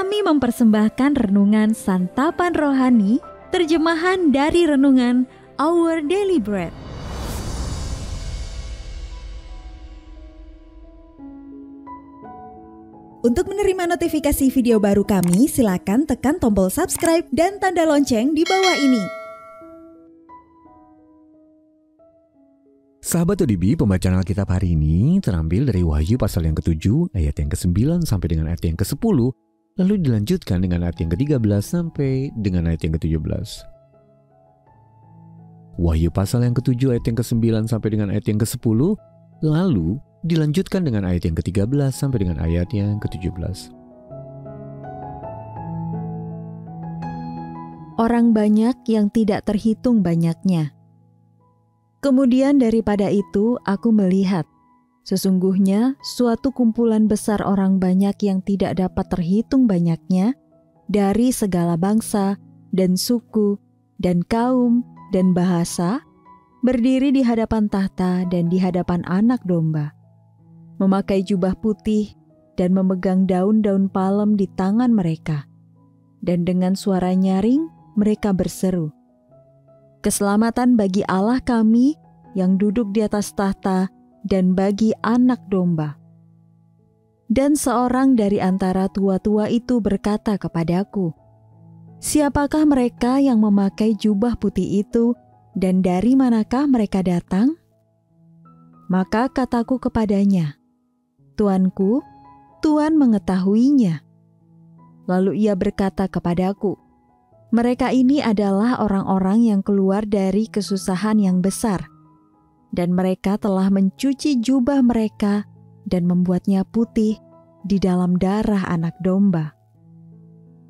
Kami mempersembahkan renungan Santapan Rohani, terjemahan dari renungan Our Daily Bread. Untuk menerima notifikasi video baru kami, silakan tekan tombol subscribe dan tanda lonceng di bawah ini. Sahabat ODB, pembacaan Alkitab hari ini terambil dari Wahyu pasal yang ke-7 ayat yang ke-9 sampai dengan ayat yang ke-10, lalu dilanjutkan dengan ayat yang ke-13 sampai dengan ayat yang ke-17. Wahyu pasal yang ke-7 ayat yang ke-9 sampai dengan ayat yang ke-10, lalu dilanjutkan dengan ayat yang ke-13 sampai dengan ayat yang ke-17. Orang banyak yang tidak terhitung banyaknya. Kemudian daripada itu aku melihat, sesungguhnya suatu kumpulan besar orang banyak yang tidak dapat terhitung banyaknya, dari segala bangsa dan suku dan kaum dan bahasa, berdiri di hadapan tahta dan di hadapan Anak Domba, memakai jubah putih dan memegang daun-daun palem di tangan mereka, dan dengan suara nyaring mereka berseru, "Keselamatan bagi Allah kami yang duduk di atas tahta dan bagi Anak Domba." Dan seorang dari antara tua-tua itu berkata kepadaku, "Siapakah mereka yang memakai jubah putih itu dan dari manakah mereka datang?" Maka kataku kepadanya, "Tuanku, Tuan mengetahuinya." Lalu ia berkata kepadaku, "Mereka ini adalah orang-orang yang keluar dari kesusahan yang besar, dan mereka telah mencuci jubah mereka dan membuatnya putih di dalam darah Anak Domba.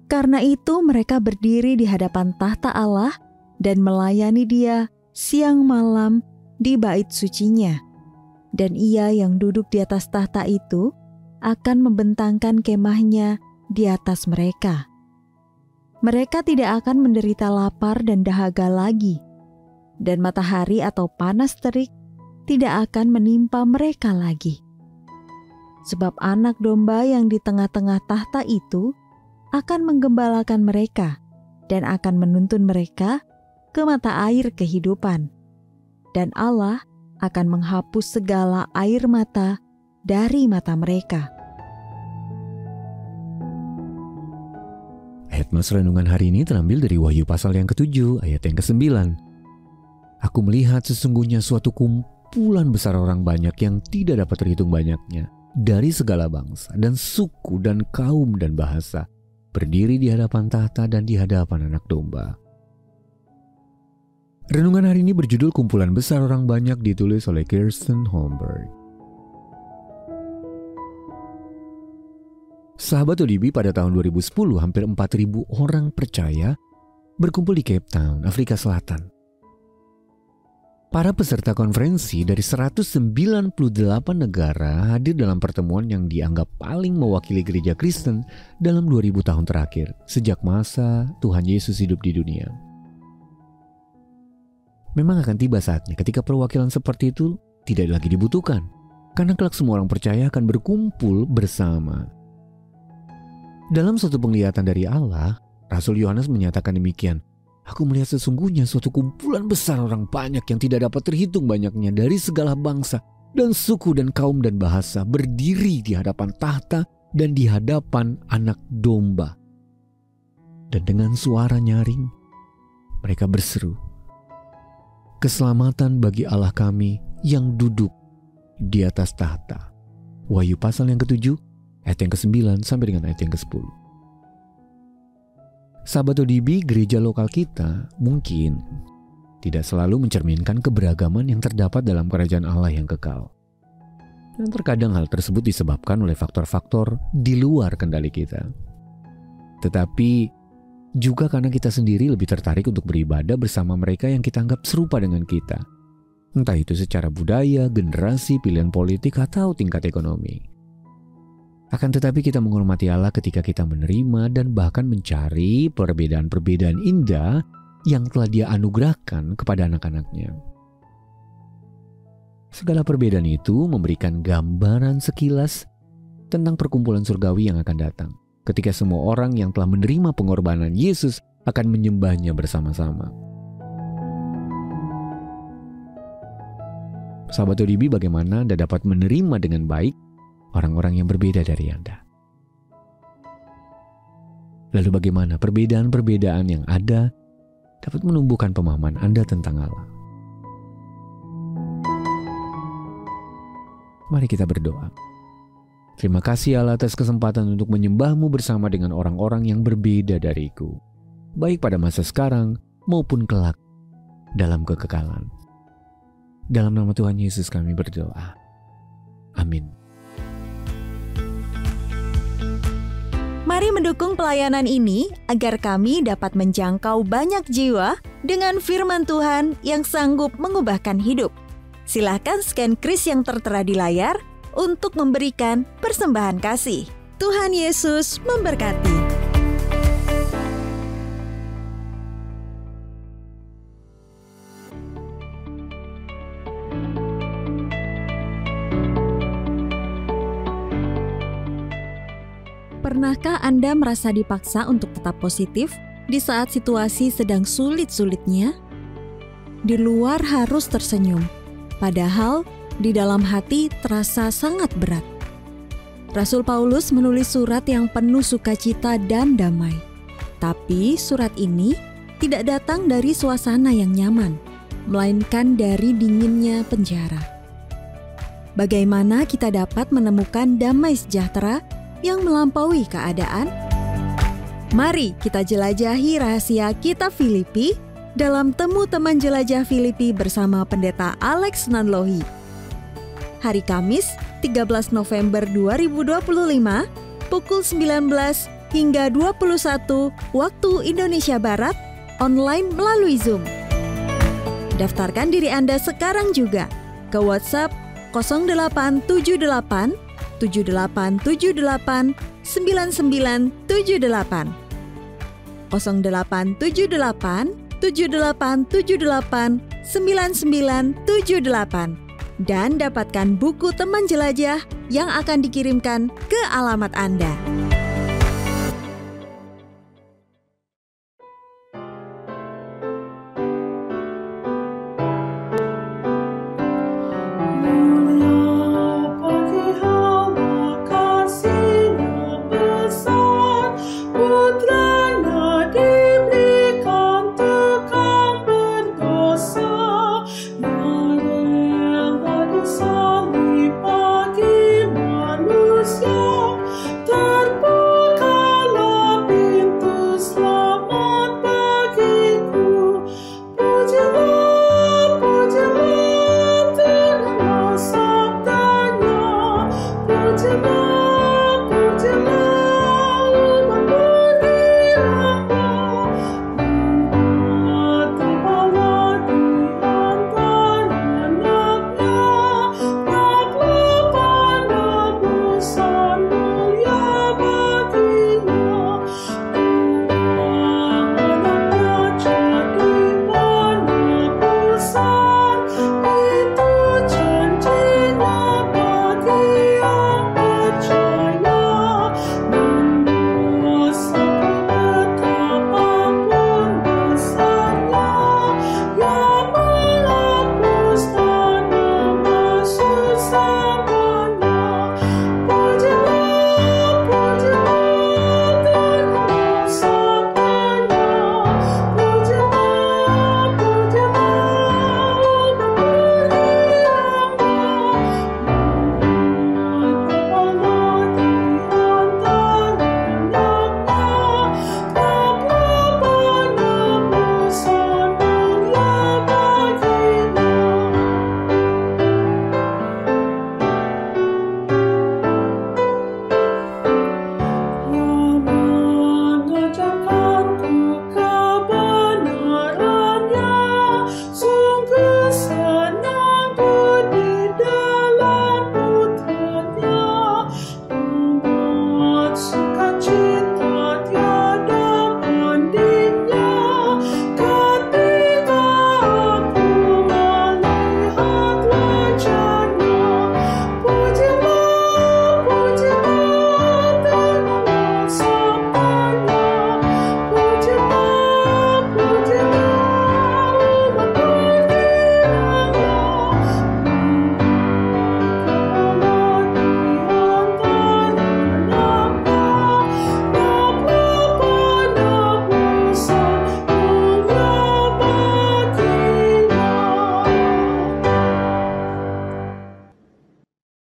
Karena itu mereka berdiri di hadapan tahta Allah dan melayani Dia siang malam di bait sucinya, dan Ia yang duduk di atas tahta itu akan membentangkan kemahnya di atas mereka. Mereka tidak akan menderita lapar dan dahaga lagi, dan matahari atau panas terik tidak akan menimpa mereka lagi. Sebab Anak Domba yang di tengah-tengah tahta itu akan menggembalakan mereka dan akan menuntun mereka ke mata air kehidupan, dan Allah akan menghapus segala air mata dari mata mereka." Ayat mas renungan hari ini terambil dari Wahyu pasal yang ke-7 ayat yang ke-9. Aku melihat sesungguhnya suatu kumpulan besar orang banyak yang tidak dapat terhitung banyaknya, dari segala bangsa dan suku dan kaum dan bahasa, berdiri di hadapan tahta dan di hadapan Anak Domba. Renungan hari ini berjudul Kumpulan Besar Orang Banyak, ditulis oleh Kirsten Holmberg. Sahabat ODB, pada tahun 2010 hampir 4.000 orang percaya berkumpul di Cape Town, Afrika Selatan. Para peserta konferensi dari 198 negara hadir dalam pertemuan yang dianggap paling mewakili gereja Kristen dalam 2000 tahun terakhir, sejak masa Tuhan Yesus hidup di dunia. Memang akan tiba saatnya ketika perwakilan seperti itu tidak lagi dibutuhkan, karena kelak semua orang percaya akan berkumpul bersama. Dalam suatu penglihatan dari Allah, Rasul Yohanes menyatakan demikian, "Aku melihat sesungguhnya suatu kumpulan besar orang banyak yang tidak dapat terhitung banyaknya dari segala bangsa dan suku dan kaum dan bahasa, berdiri di hadapan tahta dan di hadapan Anak Domba. Dan dengan suara nyaring, mereka berseru, 'Keselamatan bagi Allah kami yang duduk di atas tahta.'" Wahyu pasal yang ke-7 ayat yang ke-9 sampai dengan ayat yang ke-10. Sahabat ODB, gereja lokal kita mungkin tidak selalu mencerminkan keberagaman yang terdapat dalam kerajaan Allah yang kekal. Dan terkadang hal tersebut disebabkan oleh faktor-faktor di luar kendali kita. Tetapi juga karena kita sendiri lebih tertarik untuk beribadah bersama mereka yang kita anggap serupa dengan kita. Entah itu secara budaya, generasi, pilihan politik, atau tingkat ekonomi. Akan tetapi kita menghormati Allah ketika kita menerima dan bahkan mencari perbedaan-perbedaan indah yang telah Dia anugerahkan kepada anak-anaknya. Segala perbedaan itu memberikan gambaran sekilas tentang perkumpulan surgawi yang akan datang, ketika semua orang yang telah menerima pengorbanan Yesus akan menyembahnya bersama-sama. Sahabat ODB, bagaimana Anda dapat menerima dengan baik orang-orang yang berbeda dari Anda? Lalu bagaimana perbedaan-perbedaan yang ada dapat menumbuhkan pemahaman Anda tentang Allah? Mari kita berdoa. Terima kasih Allah atas kesempatan untuk menyembah-Mu bersama dengan orang-orang yang berbeda dariku, baik pada masa sekarang maupun kelak dalam kekekalan. Dalam nama Tuhan Yesus kami berdoa. Amin. Mari mendukung pelayanan ini agar kami dapat menjangkau banyak jiwa dengan firman Tuhan yang sanggup mengubahkan hidup. Silakan scan kris yang tertera di layar untuk memberikan persembahan kasih. Tuhan Yesus memberkati. Pernahkah Anda merasa dipaksa untuk tetap positif di saat situasi sedang sulit-sulitnya? Di luar harus tersenyum, padahal di dalam hati terasa sangat berat. Rasul Paulus menulis surat yang penuh sukacita dan damai. Tapi surat ini tidak datang dari suasana yang nyaman, melainkan dari dinginnya penjara. Bagaimana kita dapat menemukan damai sejahtera yang melampaui keadaan? Mari kita jelajahi rahasia kitab Filipi dalam Temu Teman Jelajah Filipi bersama Pendeta Alex Nanlohi. Hari Kamis, 13 November 2025, pukul 19 hingga 21 waktu Indonesia Barat, online melalui Zoom. Daftarkan diri Anda sekarang juga ke WhatsApp 0878 7878 9978 0878 7878 9978 dan dapatkan buku Teman Jelajah yang akan dikirimkan ke alamat Anda.